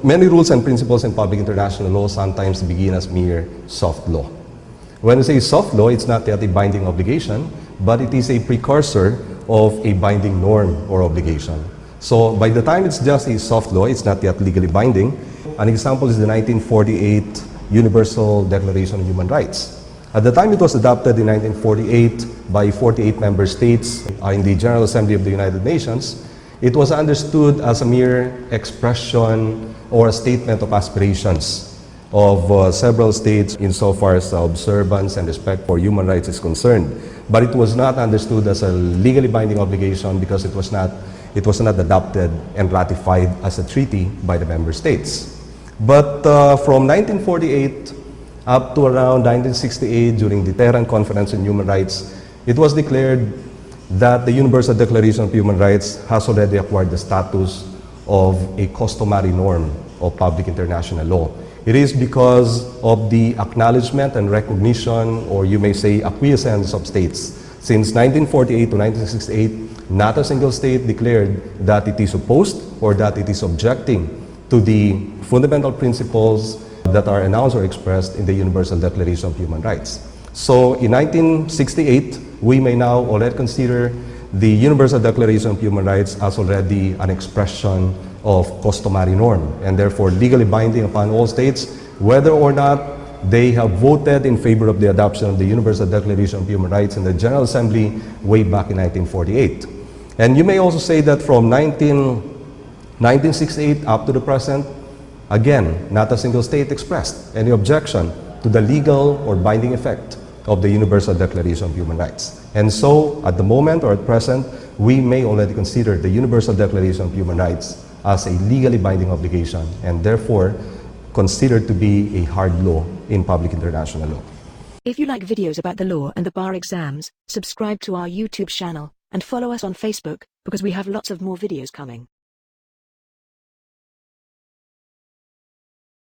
many rules and principles in public international law sometimes begin as mere soft law. When we say soft law, it's not yet a binding obligation, but it is a precursor of a binding norm or obligation. So by the time it's just a soft law, it's not yet legally binding. An example is the 1948 Universal Declaration of Human Rights. At the time it was adopted in 1948 by 48 member states in the General Assembly of the United Nations, it was understood as a mere expression or a statement of aspirations of several states insofar as observance and respect for human rights is concerned. But it was not understood as a legally binding obligation because it was not adopted and ratified as a treaty by the member states. But from 1948 up to around 1968, during the Tehran Conference on Human Rights, it was declared that the Universal Declaration of Human Rights has already acquired the status of a customary norm of public international law. It is because of the acknowledgement and recognition, or you may say acquiescence of states. Since 1948 to 1968, not a single state declared that it is opposed or that it is objecting to the fundamental principles that are announced or expressed in the Universal Declaration of Human Rights. So in 1968, we may now already consider the Universal Declaration of Human Rights as already an expression of customary norm and therefore legally binding upon all states, whether or not they have voted in favor of the adoption of the Universal Declaration of Human Rights in the General Assembly way back in 1948. And you may also say that from 1968 up to the present, again, not a single state expressed any objection to the legal or binding effect of the Universal Declaration of Human Rights. And so, at the moment or at present, we may already consider the Universal Declaration of Human Rights as a legally binding obligation and therefore considered to be a hard law in public international law. If you like videos about the law and the bar exams, subscribe to our YouTube channel and follow us on Facebook because we have lots of more videos coming.